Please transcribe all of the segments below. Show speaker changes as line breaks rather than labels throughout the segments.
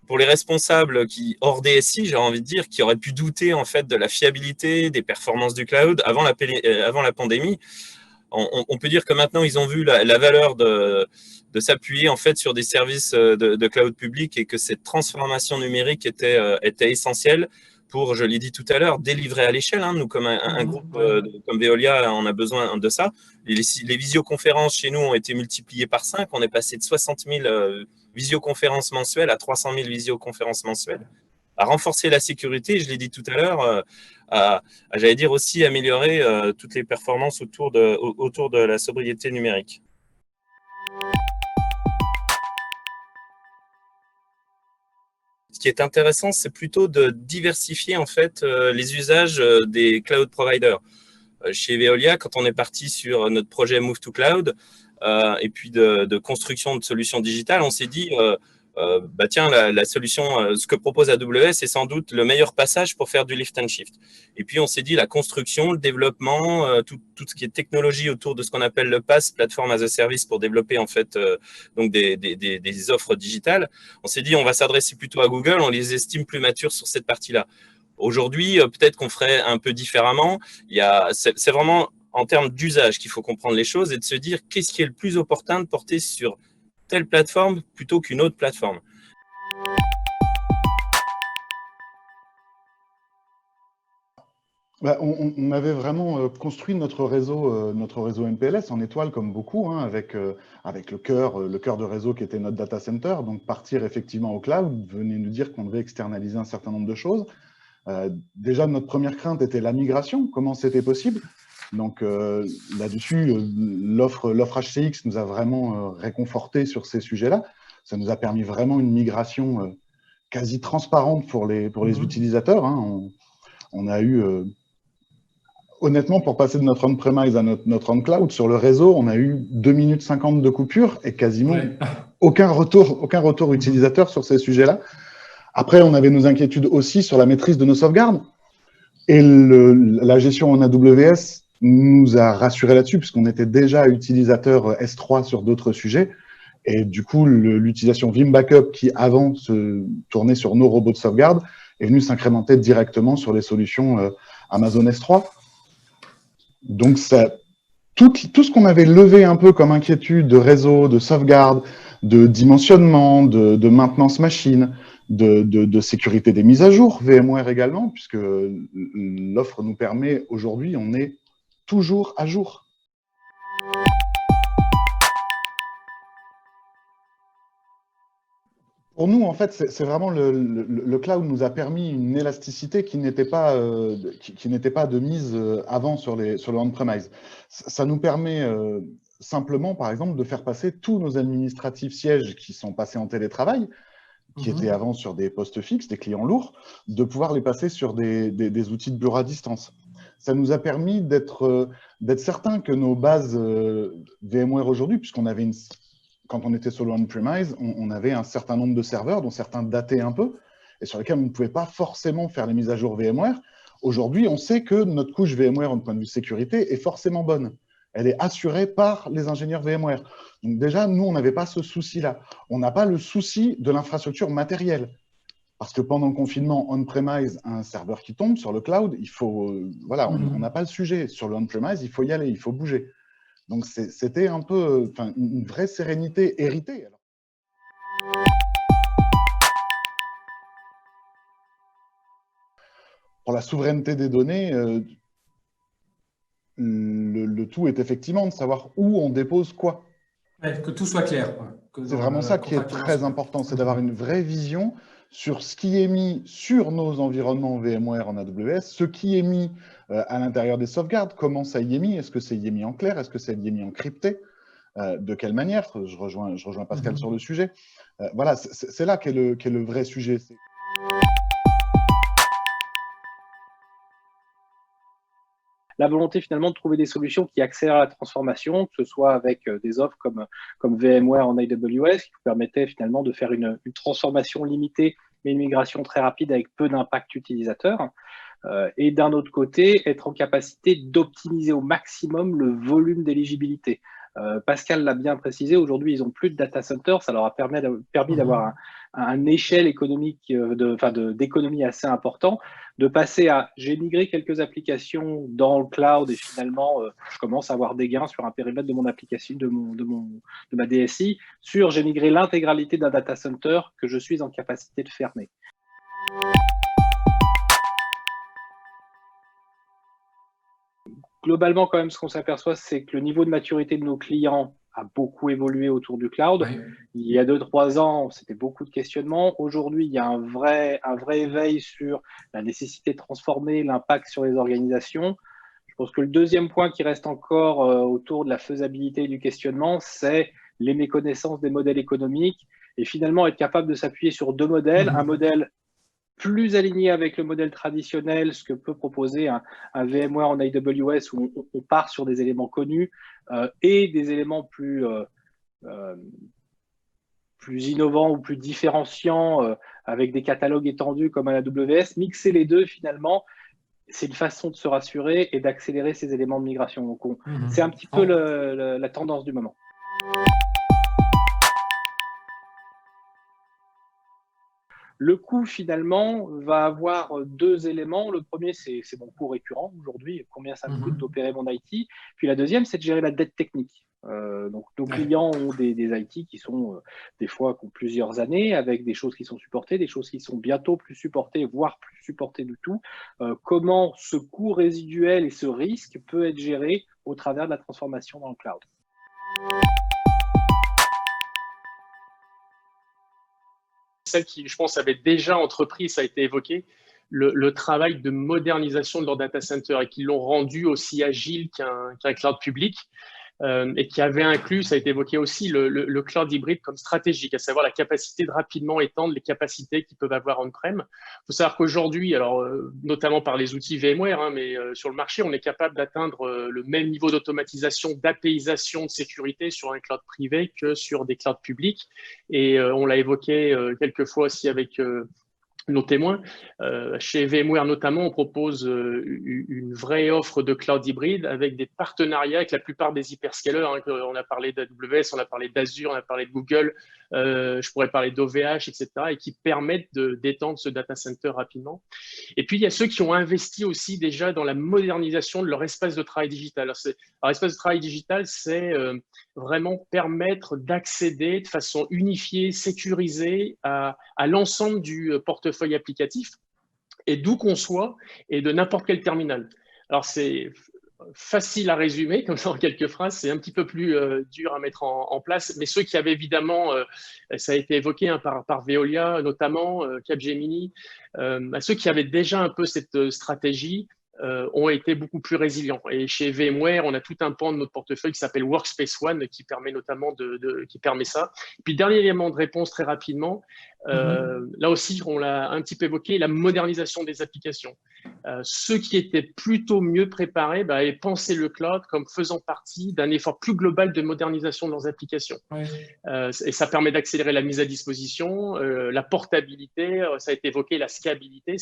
pour les responsables qui, hors DSI, j'ai envie de dire, qui auraient pu douter en fait de la fiabilité, des performances du cloud avant la pandémie, on peut dire que maintenant ils ont vu la valeur de s'appuyer en fait sur des services de cloud public et que cette transformation numérique était essentielle pour, je l'ai dit tout à l'heure, délivrer à l'échelle. Hein. Nous, comme un groupe
Ouais.
comme Veolia, on a besoin de ça. Les visioconférences chez nous ont été multipliées par 5. On est passé de 60 000 visioconférences mensuelles à 300 000 visioconférences mensuelles, à renforcer la sécurité, je l'ai dit tout à l'heure, j'allais dire aussi améliorer toutes les performances autour de la sobriété numérique. Ce qui est intéressant, c'est plutôt de diversifier en fait les usages des cloud providers. Chez Veolia, quand on est parti sur notre projet Move to Cloud et puis de construction de solutions digitales, on s'est dit bah tiens, la solution, ce que propose AWS est sans doute le meilleur passage pour faire du lift and shift. Et puis on s'est dit la construction, le développement, tout ce qui est technologie autour de ce qu'on appelle le PaaS, Platform as a Service, pour développer en fait donc des offres digitales. On s'est dit on va s'adresser plutôt à Google, on les estime plus matures sur cette partie-là. Aujourd'hui, peut-être qu'on ferait un peu différemment. C'est vraiment en termes d'usage qu'il faut comprendre les choses et de se dire qu'est-ce qui est le plus opportun de porter sur telle plateforme plutôt qu'une autre plateforme.
Bah, on avait vraiment construit notre réseau MPLS en étoile comme beaucoup, hein, avec le cœur de réseau qui était notre data center. Donc partir effectivement au cloud venait nous dire qu'on devait externaliser un certain nombre de choses. Déjà, notre première crainte était la migration, comment c'était possible. Donc là-dessus, l'offre HCX nous a vraiment réconforté sur ces sujets-là. Ça nous a permis vraiment une migration quasi transparente pour les utilisateurs. Hein. On a eu, honnêtement, pour passer de notre on-premise à notre on-cloud, sur le réseau, on a eu 2 minutes 50 de coupure et quasiment aucun retour utilisateur sur ces sujets-là. Après, on avait nos inquiétudes aussi sur la maîtrise de nos sauvegardes. Et la gestion en AWS nous a rassurés là-dessus, puisqu'on était déjà utilisateur S3 sur d'autres sujets. Et du coup, l'utilisation Vim Backup, qui avant se tournait sur nos robots de sauvegarde, est venue s'incrémenter directement sur les solutions Amazon S3. Donc, tout ce qu'on avait levé un peu comme inquiétude de réseau, de sauvegarde, de dimensionnement, de maintenance machine, de sécurité des mises à jour, VMware également, puisque l'offre nous permet, aujourd'hui, on est toujours à jour. Pour nous, en fait, c'est vraiment le cloud nous a permis une élasticité qui n'était pas de mise avant sur le on-premise. Ça nous permet simplement, par exemple, de faire passer tous nos administratifs sièges qui sont passés en télétravail, qui étaient avant sur des postes fixes, des clients lourds, de pouvoir les passer sur des outils de bureau à distance. Ça nous a permis d'être certain que nos bases VMware aujourd'hui, puisqu'on avait quand on était solo on-premise, on avait un certain nombre de serveurs, dont certains dataient un peu, et sur lesquels on ne pouvait pas forcément faire les mises à jour VMware. Aujourd'hui, on sait que notre couche VMware, au point de vue sécurité, est forcément bonne. Elle est assurée par les ingénieurs VMware. Donc déjà, nous, on n'avait pas ce souci-là. On n'a pas le souci de l'infrastructure matérielle. Parce que pendant le confinement, on-premise, un serveur qui tombe sur le cloud, il faut, voilà, on n'a pas le sujet. Sur le on-premise, il faut y aller, il faut bouger. Donc c'était un peu une vraie sérénité héritée. Pour la souveraineté des données, le tout est effectivement de savoir où on dépose quoi.
Ouais, que tout soit clair.
C'est vraiment ça qui est très important, c'est d'avoir une vraie vision sur ce qui est mis sur nos environnements VMware en AWS, ce qui est mis à l'intérieur des sauvegardes, comment ça y est mis, est-ce que c'est y est mis en clair, est-ce que c'est y est mis en crypté, de quelle manière, je rejoins Pascal sur le sujet. Voilà, c'est là qu'est le vrai sujet.
La volonté finalement de trouver des solutions qui accélèrent la transformation, que ce soit avec des offres comme VMware en AWS, qui vous permettait finalement de faire une transformation limitée, mais une migration très rapide avec peu d'impact utilisateur. Et d'un autre côté, être en capacité d'optimiser au maximum le volume d'éligibilité. Pascal l'a bien précisé, aujourd'hui, ils n'ont plus de data center, ça leur a permis d'avoir un échelle économique, d'économie assez important, de passer à j'ai migré quelques applications dans le cloud et finalement je commence à avoir des gains sur un périmètre de mon application, de ma DSI, sur j'ai migré l'intégralité d'un data center que je suis en capacité de fermer. Globalement, quand même, ce qu'on s'aperçoit, c'est que le niveau de maturité de nos clients a beaucoup évolué autour du cloud.
Ouais.
Il y a 2-3 ans, c'était beaucoup de questionnements. Aujourd'hui, il y a un vrai éveil sur la nécessité de transformer, l'impact sur les organisations. Je pense que le deuxième point qui reste encore autour de la faisabilité du questionnement, c'est les méconnaissances des modèles économiques et finalement être capable de s'appuyer sur 2 modèles, un modèle plus aligné avec le modèle traditionnel, ce que peut proposer un VMware en AWS où on part sur des éléments connus et des éléments plus innovants ou plus différenciants avec des catalogues étendus comme à l'AWS. Mixer les deux, finalement, c'est une façon de se rassurer et d'accélérer ces éléments de migration. Donc, c'est un petit peu la tendance du moment. Le coût, finalement, va avoir 2 éléments. Le premier, c'est mon coût récurrent aujourd'hui, combien ça me coûte d'opérer mon IT. Puis la deuxième, c'est de gérer la dette technique. Donc, nos clients ont des IT qui sont des fois qui ont plusieurs années, avec des choses qui sont supportées, des choses qui sont bientôt plus supportées, voire plus supportées du tout. Comment ce coût résiduel et ce risque peut être géré au travers de la transformation dans le cloud.
Celles qui, je pense, avaient déjà entrepris, ça a été évoqué, le travail de modernisation de leur data center et qui l'ont rendu aussi agile qu'un cloud public et qui avait inclus, ça a été évoqué aussi, le cloud hybride comme stratégique, à savoir la capacité de rapidement étendre les capacités qu'ils peuvent avoir on-prem. Il faut savoir qu'aujourd'hui, alors notamment par les outils VMware, mais sur le marché, on est capable d'atteindre le même niveau d'automatisation, d'APIisation, de sécurité sur un cloud privé que sur des clouds publics. Et on l'a évoqué quelques fois aussi avec nos témoins. Chez VMware notamment, on propose une vraie offre de cloud hybride avec des partenariats avec la plupart des hyperscalers. On a parlé d'AWS, on a parlé d'Azure, on a parlé de Google, je pourrais parler d'OVH, etc. et qui permettent d'étendre ce data center rapidement. Et puis, il y a ceux qui ont investi aussi déjà dans la modernisation de leur espace de travail digital. Alors espace de travail digital, c'est vraiment permettre d'accéder de façon unifiée, sécurisée à l'ensemble du portefeuille applicatif et d'où qu'on soit et de n'importe quel terminal. Alors, c'est facile à résumer, comme ça en quelques phrases, c'est un petit peu plus dur à mettre en place, mais ceux qui avaient évidemment, ça a été évoqué par Veolia notamment, Capgemini, ceux qui avaient déjà un peu cette stratégie, ont été beaucoup plus résilients. Et chez VMware, on a tout un pan de notre portefeuille qui s'appelle Workspace ONE, qui permet notamment qui permet ça. Et puis, dernier élément de réponse très rapidement, là aussi, on l'a un petit peu évoqué, la modernisation des applications. Ceux qui étaient plutôt mieux préparés avaient pensé le cloud comme faisant partie d'un effort plus global de modernisation de leurs applications. Ouais. Et ça permet d'accélérer la mise à disposition, la portabilité, ça a été évoqué, la scalabilité.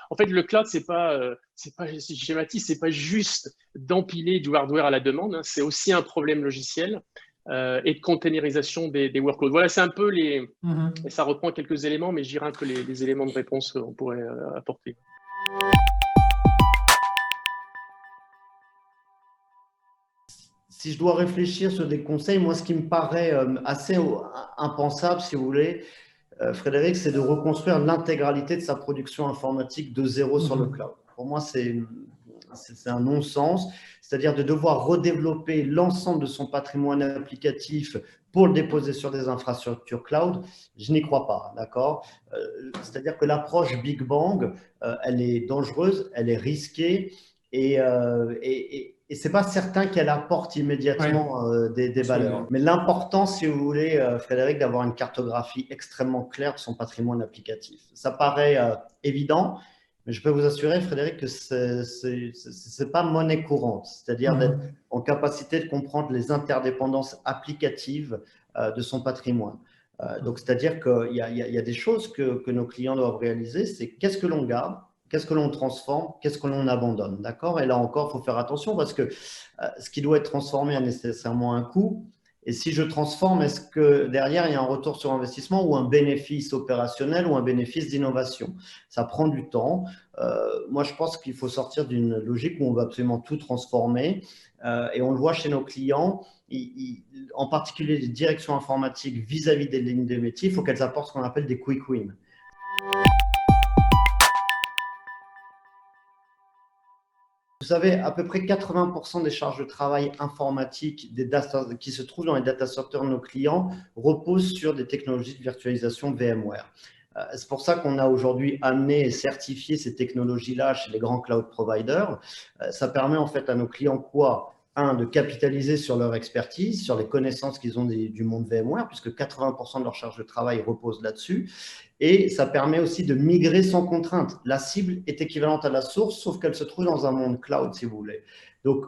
En fait, le cloud, c'est pas si je schématise, c'est pas juste d'empiler du hardware à la demande, c'est aussi un problème logiciel et de containerisation des workloads. Voilà, c'est un peu et ça reprend quelques éléments, mais je dirais un peu les éléments de réponse qu'on pourrait apporter.
Si je dois réfléchir sur des conseils, moi, ce qui me paraît assez impensable, si vous voulez, Frédéric, c'est de reconstruire l'intégralité de sa production informatique de zéro sur le cloud. Pour moi, c'est un non-sens, c'est-à-dire de devoir redévelopper l'ensemble de son patrimoine applicatif pour le déposer sur des infrastructures cloud. Je n'y crois pas, d'accord ? C'est-à-dire que l'approche Big Bang, elle est dangereuse, elle est risquée et ce n'est pas certain qu'elle apporte immédiatement des valeurs. Mais l'important, si vous voulez, Frédéric, d'avoir une cartographie extrêmement claire de son patrimoine applicatif. Ça paraît évident, mais je peux vous assurer, Frédéric, que ce n'est pas monnaie courante, c'est-à-dire d'être en capacité de comprendre les interdépendances applicatives de son patrimoine. Donc, c'est-à-dire qu'il y a des choses que nos clients doivent réaliser, c'est qu'est-ce que l'on garde, qu'est-ce que l'on transforme, qu'est-ce que l'on abandonne, d'accord ? Et là encore, il faut faire attention parce que ce qui doit être transformé a nécessairement un coût Et si je transforme, est-ce que derrière, il y a un retour sur investissement ou un bénéfice opérationnel ou un bénéfice d'innovation? Ça prend du temps. Moi, je pense qu'il faut sortir d'une logique où on va absolument tout transformer. Et on le voit chez nos clients, en particulier les directions informatiques vis-à-vis des lignes de métier, il faut qu'elles apportent ce qu'on appelle des quick wins. Vous savez, à peu près 80% des charges de travail informatique qui se trouvent dans les data centers de nos clients reposent sur des technologies de virtualisation VMware. C'est pour ça qu'on a aujourd'hui amené et certifié ces technologies-là chez les grands cloud providers. Ça permet en fait à nos clients quoi? De capitaliser sur leur expertise, sur les connaissances qu'ils ont du monde VMware, puisque 80% de leur charge de travail repose là-dessus. Et ça permet aussi de migrer sans contrainte. La cible est équivalente à la source, sauf qu'elle se trouve dans un monde cloud, si vous voulez. Donc,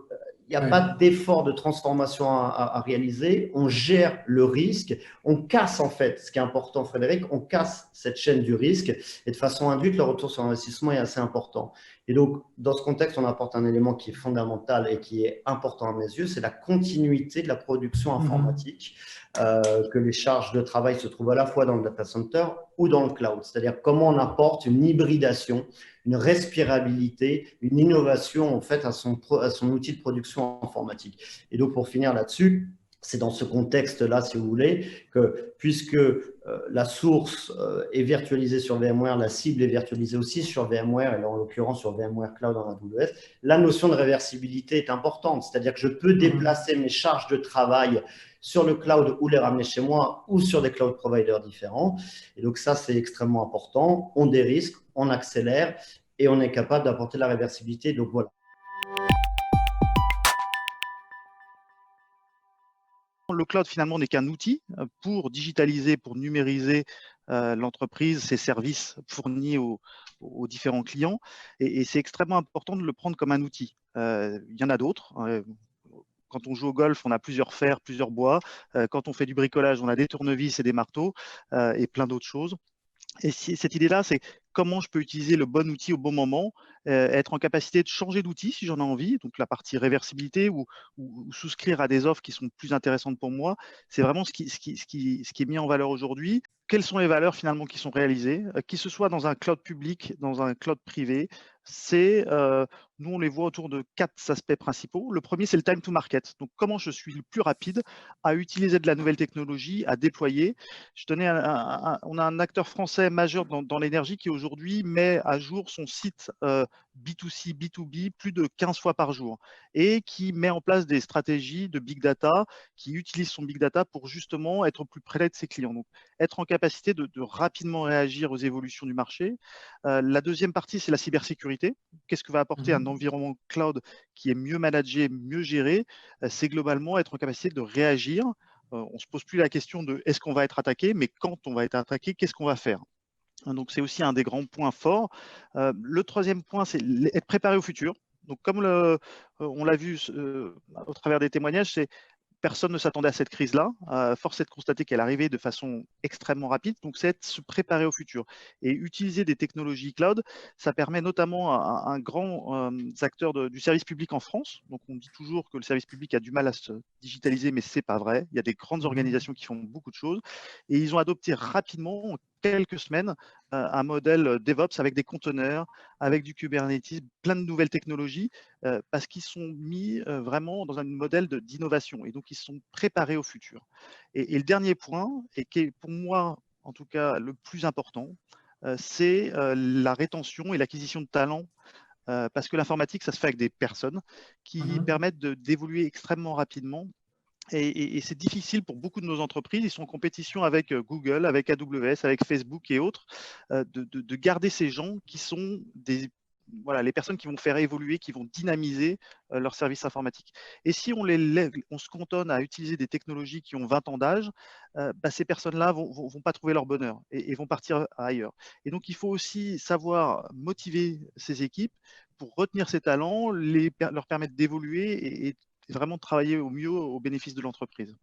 il n'y a pas d'effort de transformation à réaliser. On gère le risque. On casse, en fait, ce qui est important, Frédéric, on casse cette chaîne du risque. Et de façon induite, le retour sur investissement est assez important. Et donc, dans ce contexte, on apporte un élément qui est fondamental et qui est important à mes yeux, c'est la continuité de la production informatique, que les charges de travail se trouvent à la fois dans le data center ou dans le cloud. C'est-à-dire comment on apporte une hybridation, une respirabilité, une innovation en fait à son outil de production informatique. Et donc, pour finir là-dessus, c'est dans ce contexte-là, si vous voulez, que puisque la source est virtualisée sur VMware, la cible est virtualisée aussi sur VMware, et là, en l'occurrence sur VMware Cloud en AWS, la notion de réversibilité est importante. C'est-à-dire que je peux déplacer mes charges de travail sur le cloud ou les ramener chez moi ou sur des cloud providers différents. Et donc ça, c'est extrêmement important. On dérisque, on accélère et on est capable d'apporter la réversibilité. Donc voilà.
Le cloud, finalement, n'est qu'un outil pour digitaliser, pour numériser l'entreprise, ses services fournis aux différents clients. Et c'est extrêmement important de le prendre comme un outil. Il y en a d'autres. Quand on joue au golf, on a plusieurs fers, plusieurs bois. Quand on fait du bricolage, on a des tournevis et des marteaux et plein d'autres choses. Et cette idée-là, c'est comment je peux utiliser le bon outil au bon moment, être en capacité de changer d'outil si j'en ai envie, donc la partie réversibilité ou souscrire à des offres qui sont plus intéressantes pour moi. C'est vraiment ce qui est mis en valeur aujourd'hui. Quelles sont les valeurs finalement qui sont réalisées, qu'il ce soit dans un cloud public, dans un cloud privé, nous on les voit autour de 4 aspects principaux. Le premier, c'est le time to market. Donc comment je suis le plus rapide à utiliser de la nouvelle technologie, à déployer. On a un acteur français majeur dans l'énergie qui aujourd'hui met à jour son site B2C, B2B plus de 15 fois par jour et qui met en place des stratégies de big data, qui utilise son big data pour justement être au plus près de ses clients. Donc, être en capacité de rapidement réagir aux évolutions du marché. La deuxième partie, c'est la cybersécurité. Qu'est-ce que va apporter un environnement cloud qui est mieux managé, mieux géré? C'est globalement être en capacité de réagir. On ne se pose plus la question de est-ce qu'on va être attaqué, mais quand on va être attaqué, qu'est-ce qu'on va faire? Donc, c'est aussi un des grands points forts. Le troisième point, c'est être préparé au futur. Donc, comme on l'a vu au travers des témoignages, personne ne s'attendait à cette crise-là. Force est de constater qu'elle arrivait de façon extrêmement rapide. Donc, c'est se préparer au futur. Et utiliser des technologies cloud, ça permet notamment à un grand acteur du service public en France. Donc, on dit toujours que le service public a du mal à se digitaliser, mais ce n'est pas vrai. Il y a des grandes organisations qui font beaucoup de choses. Et ils ont adopté rapidement, en quelques semaines, un modèle DevOps avec des conteneurs, avec du Kubernetes, plein de nouvelles technologies, parce qu'ils sont mis vraiment dans un modèle d'innovation et donc ils sont préparés au futur. Et le dernier point, et qui est pour moi en tout cas le plus important, c'est la rétention et l'acquisition de talents, parce que l'informatique, ça se fait avec des personnes qui permettent d'évoluer extrêmement rapidement. Et c'est difficile pour beaucoup de nos entreprises. Ils sont en compétition avec Google, avec AWS, avec Facebook et autres, de garder ces gens qui sont les personnes qui vont faire évoluer, qui vont dynamiser leurs services informatiques. Et si on se cantonne à utiliser des technologies qui ont 20 ans d'âge, ces personnes-là vont pas trouver leur bonheur et vont partir ailleurs. Et donc, il faut aussi savoir motiver ces équipes pour retenir ces talents, leur permettre d'évoluer et vraiment travailler au mieux au bénéfice de l'entreprise.